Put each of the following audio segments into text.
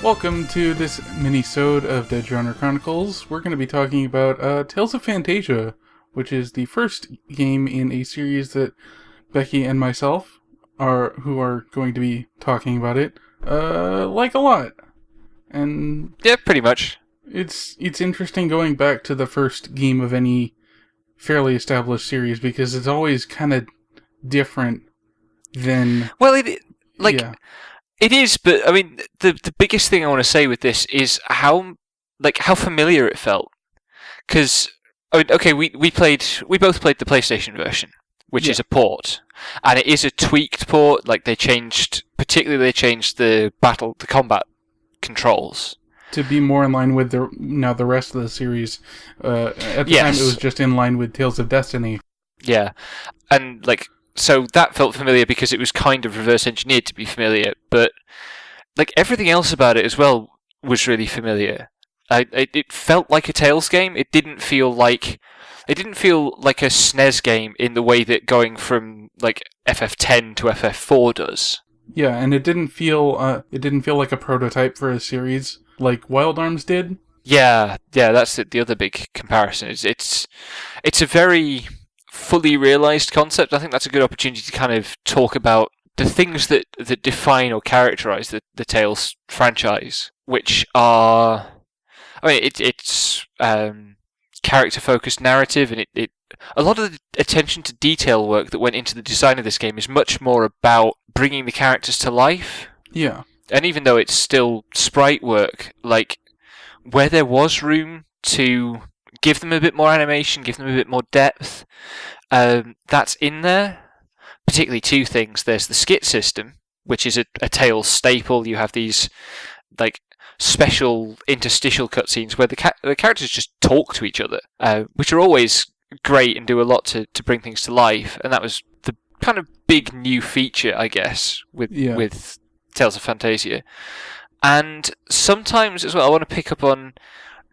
Welcome to this minisode of Dead Chronicles. We're going to be talking about Tales of Phantasia, which is the first game in a series that Becky and myself who are going to be talking about it, like a lot. And yeah, pretty much. It's interesting going back to the first game of any fairly established series because it's always kind of different than... Well, It is, but I mean, the biggest thing I want to say with this is how familiar it felt. Because I mean, okay, we both played the PlayStation version, which is a port, and it is a tweaked port. Like they changed the combat controls to be more in line with the rest of the series. At the time, it was just in line with Tales of Destiny. Yeah, and so that felt familiar because it was kind of reverse engineered to be familiar, but everything else about it as well was really familiar. It felt like a Tales game. It didn't feel like a SNES game in the way that going from FF10 to FF4 does. Yeah, and it didn't feel like a prototype for a series like Wild Arms did. Yeah, that's the other big comparison. It's a very fully realized concept. I think that's a good opportunity to kind of talk about the things that define or characterize the Tales franchise, which are, I mean, it's character-focused narrative, and it a lot of the attention to detail work that went into the design of this game is much more about bringing the characters to life. Yeah. And even though it's still sprite work, where there was room to give them a bit more animation, give them a bit more depth, that's in there. Particularly two things. There's the skit system, which is a Tales staple. You have these special interstitial cutscenes where the characters just talk to each other, which are always great and do a lot to bring things to life. And that was the kind of big new feature, I guess, with Tales of Phantasia. And sometimes as well, I want to pick up on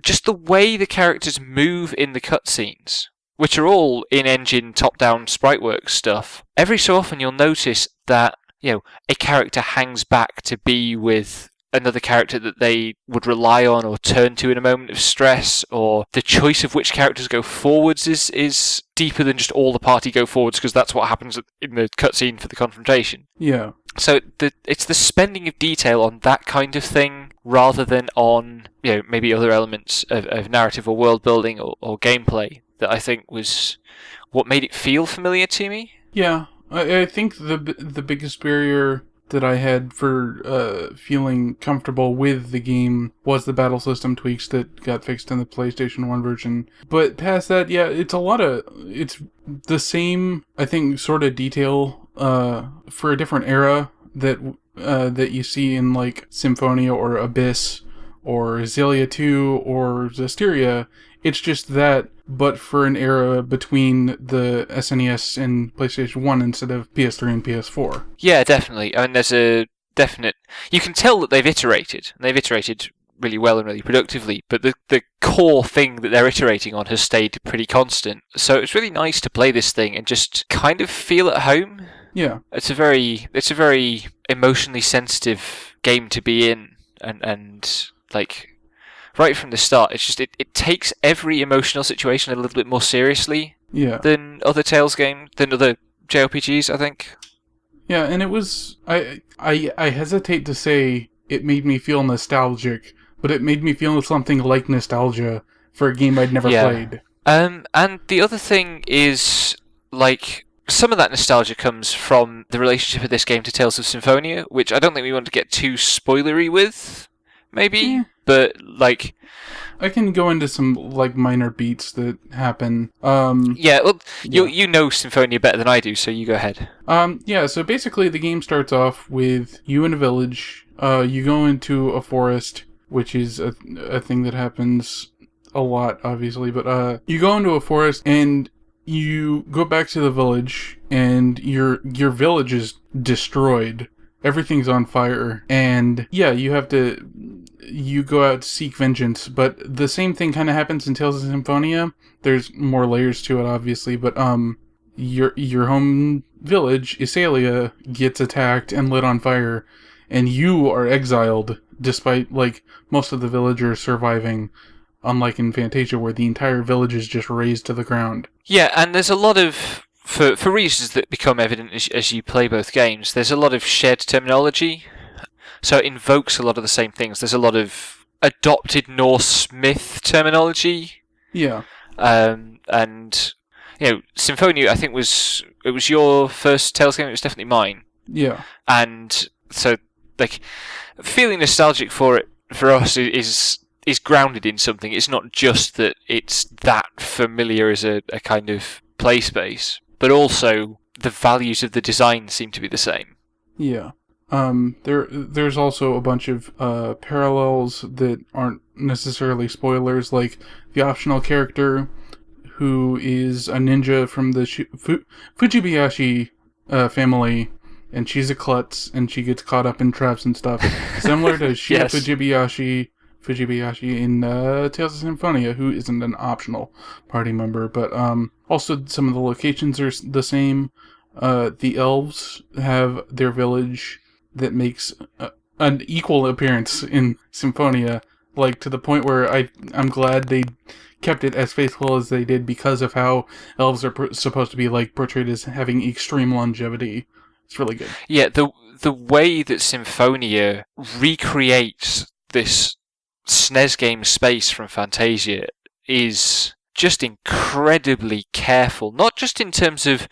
just the way the characters move in the cutscenes, which are all in-engine, top-down sprite-work stuff. Every so often you'll notice that, a character hangs back to be with another character that they would rely on or turn to in a moment of stress, or the choice of which characters go forwards is deeper than just all the party go forwards, because that's what happens in the cutscene for the confrontation. Yeah. So it's the spending of detail on that kind of thing, rather than on maybe other elements of narrative or world building or gameplay, that I think was what made it feel familiar to me. Yeah, I think the biggest barrier that I had for feeling comfortable with the game was the battle system tweaks that got fixed in the PlayStation 1 version. But past that, it's the same, I think, sort of detail for a different era that you see in Symphonia or Abyss or Xillia 2 or Zestiria. It's just that, but for an era between the SNES and PlayStation 1 instead of PS3 and PS4. Yeah, definitely. I mean, there's a definite... You can tell that they've iterated. And they've iterated really well and really productively, but the core thing that they're iterating on has stayed pretty constant. So it's really nice to play this thing and just kind of feel at home. Yeah. It's a very emotionally sensitive game to be in, and right from the start, it's just it takes every emotional situation a little bit more seriously than other Tales games, than other JRPGs, I think. Yeah, and it was... I hesitate to say it made me feel nostalgic, but it made me feel something like nostalgia for a game I'd never played. And the other thing is, some of that nostalgia comes from the relationship of this game to Tales of Symphonia, which I don't think we want to get too spoilery with, maybe. Yeah. But, I can go into some, minor beats that happen. You know Symphonia better than I do, so you go ahead. So basically the game starts off with you in a village. You go into a forest, which is a thing that happens a lot, obviously. But you go into a forest, and you go back to the village, and your village is destroyed. Everything's on fire. And, you go out to seek vengeance, but the same thing kind of happens in Tales of Symphonia. There's more layers to it, obviously, but your home village, Isalia, gets attacked and lit on fire, and you are exiled despite, like, most of the villagers surviving, unlike in Phantasia, where the entire village is just razed to the ground. Yeah, and there's a lot of, for reasons that become evident as you play both games, there's a lot of shared terminology, so it invokes a lot of the same things. There's a lot of adopted Norse myth terminology. Yeah. And, Symphonia, I think, was your first Tales game, it was definitely mine. Yeah. And so, like, feeling nostalgic for it, for us, is grounded in something. It's not just that it's that familiar as a kind of play space, but also the values of the design seem to be the same. Yeah. There's also a bunch of parallels that aren't necessarily spoilers, like the optional character who is a ninja from the Fujibayashi family, and she's a klutz, and she gets caught up in traps and stuff, similar to Shia Yes. Fujibayashi in Tales of Symphonia, who isn't an optional party member, but also some of the locations are the same. The elves have their village that makes an equal appearance in Symphonia, like to the point where I'm glad they kept it as faithful as they did because of how elves are supposed to be like portrayed as having extreme longevity. It's really good. Yeah, the way that Symphonia recreates this SNES game space from Phantasia is just incredibly careful. Not just in terms of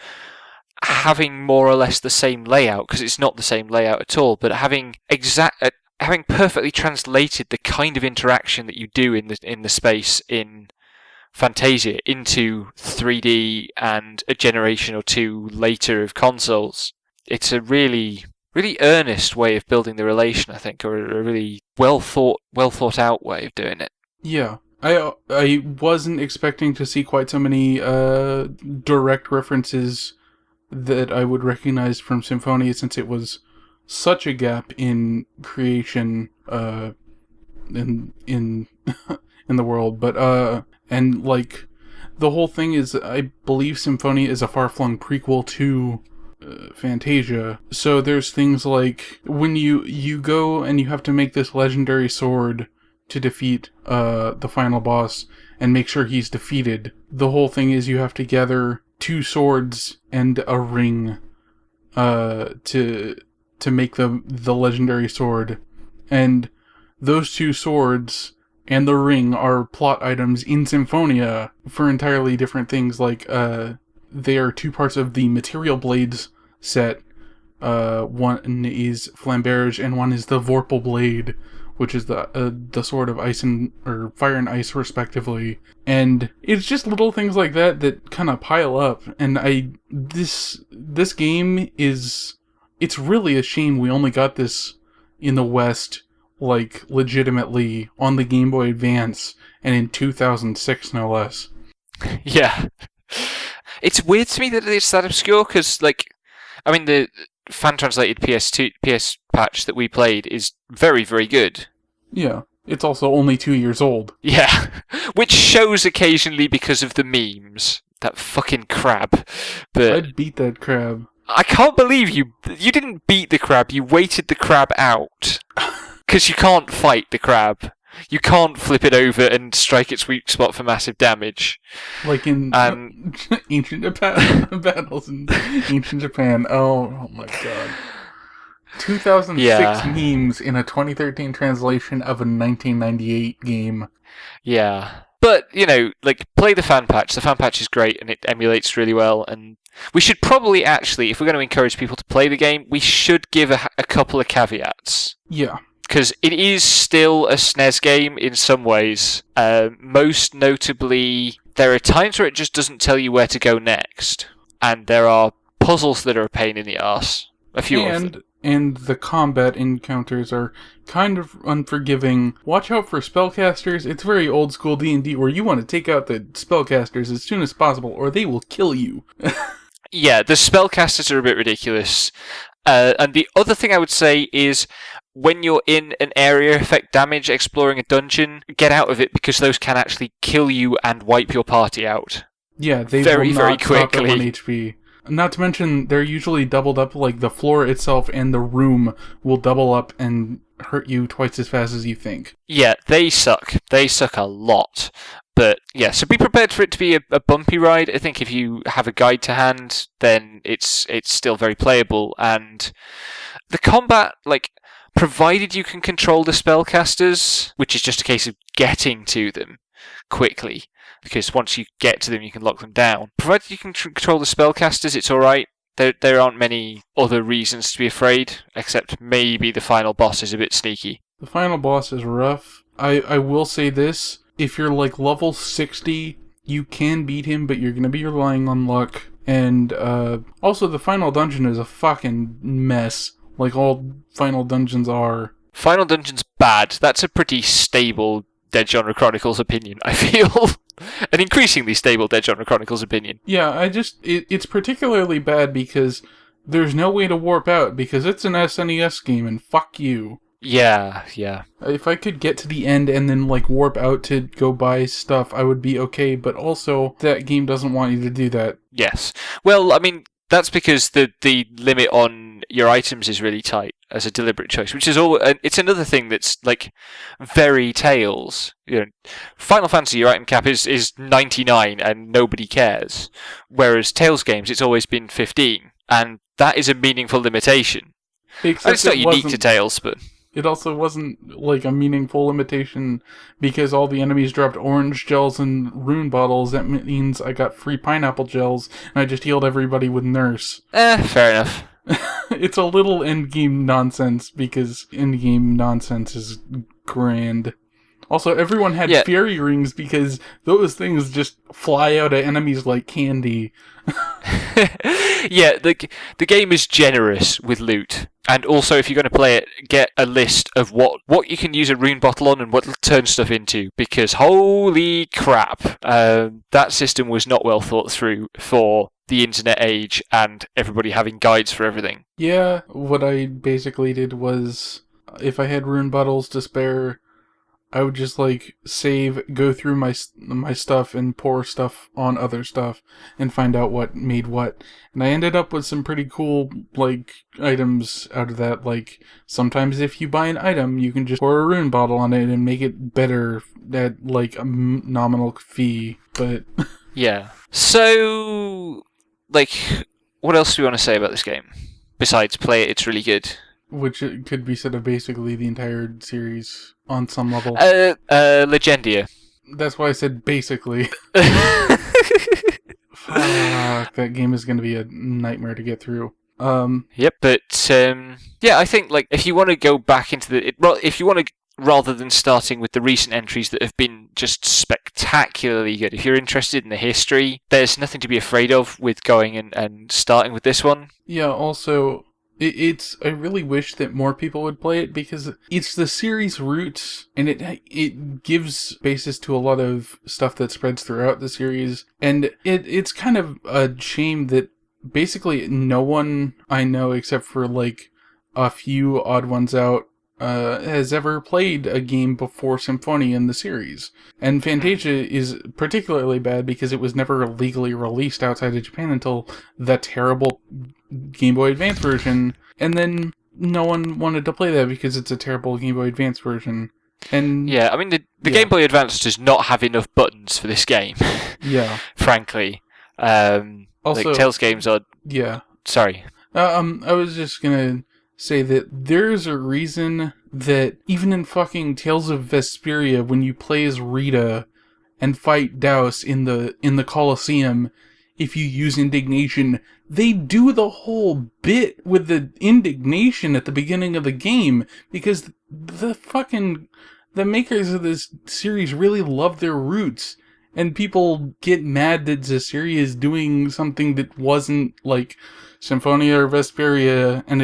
having more or less the same layout, because it's not the same layout at all, but having perfectly translated the kind of interaction that you do in the space in Phantasia into 3D and a generation or two later of consoles. It's a really, really earnest way of building the relation, I think, or a really well thought out way of doing it. Yeah. I wasn't expecting to see quite so many direct references that I would recognize from Symphonia, since it was such a gap in creation in in the world. But and like the whole thing is, I believe Symphonia is a far-flung prequel to Phantasia. So there's things like when you go and you have to make this legendary sword to defeat the final boss and make sure he's defeated. The whole thing is you have to gather 2 swords and a ring to make the legendary sword. And those 2 swords and the ring are plot items in Symphonia for entirely different things. Like they are 2 parts of the Material Blades set. One is Flamberge and one is the Vorpal Blade, which is the sword of ice or fire and ice, respectively. And it's just little things like that kind of pile up. And this game it's really a shame we only got this in the West, like, legitimately on the Game Boy Advance, and in 2006, no less. Yeah. It's weird to me that it's that obscure, because, like, I mean, the fan-translated PS patch that we played is very, very good. Yeah. It's also only 2 years old. Yeah. Which shows occasionally because of the memes. That fucking crab. But I'd beat that crab. I can't believe you didn't beat the crab, you waited the crab out. Because you can't fight the crab. You can't flip it over and strike its weak spot for massive damage. Like in ancient Japan battles in ancient Japan. Oh my god. 2006 memes in a 2013 translation of a 1998 game. Yeah. But, like, play the fan patch. The fan patch is great and it emulates really well. And we should probably actually, if we're going to encourage people to play the game, we should give a couple of caveats. Yeah. Because it is still a SNES game in some ways. Most notably, there are times where it just doesn't tell you where to go next. And there are puzzles that are a pain in the arse. A few of them. And the combat encounters are kind of unforgiving. Watch out for spellcasters. It's very old school D&D where you want to take out the spellcasters as soon as possible or they will kill you. Yeah, the spellcasters are a bit ridiculous. And the other thing I would say is when you're in an area effect damage exploring a dungeon, get out of it because those can actually kill you and wipe your party out. Yeah, they very, will very not stop quickly. at 1 HP. Not to mention, they're usually doubled up, like the floor itself and the room will double up and hurt you twice as fast as you think. Yeah, they suck. They suck a lot. But yeah, so be prepared for it to be a bumpy ride. I think if you have a guide to hand, then it's still very playable. And the combat, like, provided you can control the spellcasters, which is just a case of getting to them quickly, because once you get to them, you can lock them down. Provided you can control the spellcasters, it's alright. There aren't many other reasons to be afraid, except maybe the final boss is a bit sneaky. The final boss is rough. I will say this. If you're like level 60, you can beat him, but you're going to be relying on luck. And also, the final dungeon is a fucking mess, like all final dungeons are. Final dungeon's bad. That's a pretty stable Dead Genre Chronicles opinion, I feel. An increasingly stable Dead Genre Chronicles opinion. Yeah, it's particularly bad because there's no way to warp out, because it's an SNES game, and fuck you. Yeah. If I could get to the end and then, like, warp out to go buy stuff, I would be okay, but also, that game doesn't want you to do that. Yes. Well, I mean, that's because the limit on your items is really tight as a deliberate choice, which is it's another thing that's, like, very Tales. You know, Final Fantasy, your item cap is 99 and nobody cares. Whereas Tales games, it's always been 15, and that is a meaningful limitation. Except and it's not unique to Tales, but... It also wasn't, like, a meaningful limitation because all the enemies dropped orange gels and rune bottles. That means I got free pineapple gels, and I just healed everybody with Nurse. Fair enough. It's a little endgame nonsense, because endgame nonsense is grand. Also, everyone had fairy rings because those things just fly out at enemies like candy. Yeah, the game is generous with loot. And also, if you're going to play it, get a list of what you can use a rune bottle on and what it'll turn stuff into. Because holy crap, that system was not well thought through for the internet age and everybody having guides for everything. Yeah, what I basically did was, if I had rune bottles to spare, I would just, like, save, go through my stuff and pour stuff on other stuff and find out what made what. And I ended up with some pretty cool, like, items out of that. Like, sometimes if you buy an item, you can just pour a rune bottle on it and make it better at, like, a nominal fee. But... yeah. So, like, what else do we want to say about this game? Besides play it, it's really good. Which it could be said of basically the entire series on some level. Legendia. That's why I said basically. Fuck, that game is going to be a nightmare to get through. Yep, but I think, like, if you want to go back into if you want to, rather than starting with the recent entries that have been just spectacularly good, if you're interested in the history, there's nothing to be afraid of with going and starting with this one. Yeah, also... I really wish that more people would play it, because it's the series roots, and it gives basis to a lot of stuff that spreads throughout the series, and it's kind of a shame that basically no one I know, except for, like, a few odd ones out, has ever played a game before Symphony in the series. And Phantasia is particularly bad because it was never legally released outside of Japan until the terrible Game Boy Advance version. And then no one wanted to play that because it's a terrible Game Boy Advance version. And yeah, I mean, the Game Boy Advance does not have enough buttons for this game. Yeah. Frankly. Also, like, Tales games are... Yeah. Sorry. I was just gonna say that there's a reason that even in fucking Tales of Vesperia, when you play as Rita and fight Daus in the Colosseum, if you use indignation, they do the whole bit with the indignation at the beginning of the game, because the makers of this series really love their roots. And people get mad that Zestiria is doing something that wasn't, like, Symphonia or Vesperia, and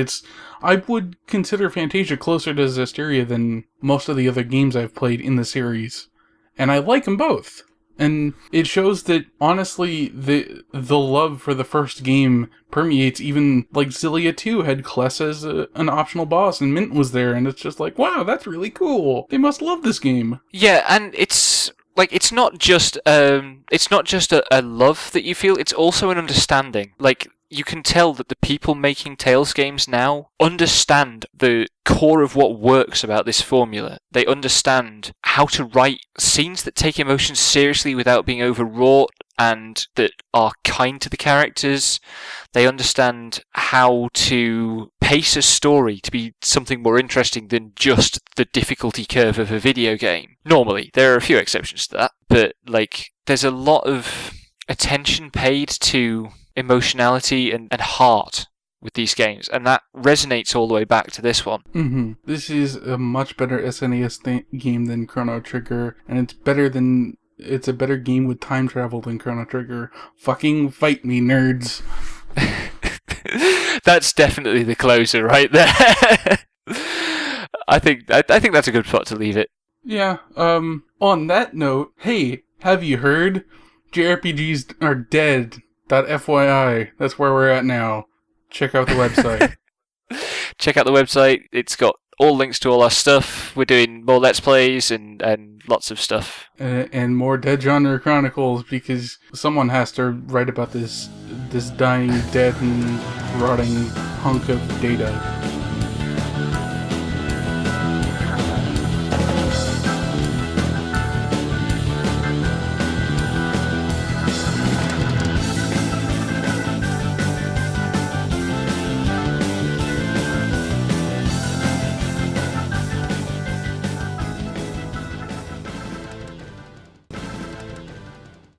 I would consider Phantasia closer to Zestiria than most of the other games I've played in the series. And I like them both. And it shows that, honestly, the love for the first game permeates. Even, like, Xillia 2 had Kless as an optional boss, and Mint was there, and it's just like, wow, that's really cool. They must love this game. Yeah, and it's... like, it's not just a love that you feel, it's also an understanding. Like, you can tell that the people making Tales games now understand the core of what works about this formula. They understand how to write scenes that take emotions seriously without being overwrought and that are kind to the characters. They understand how to pace a story to be something more interesting than just the difficulty curve of a video game. Normally, there are a few exceptions to that, but there's a lot of attention paid to emotionality and heart with these games, and that resonates all the way back to this one. Mm-hmm. This is a much better SNES game than Chrono Trigger, and it's a better game with time travel than Chrono Trigger. Fucking fight me, nerds. That's definitely the closer right there. I think that's a good spot to leave it. Yeah, on that note, hey, have you heard? JRPGs are dead. .fyi. That's where we're at now. Check out the website. Check out the website. It's got all links to all our stuff. We're doing more Let's Plays and lots of stuff. And more Dead Genre Chronicles, because someone has to write about this dying, dead, and rotting hunk of data.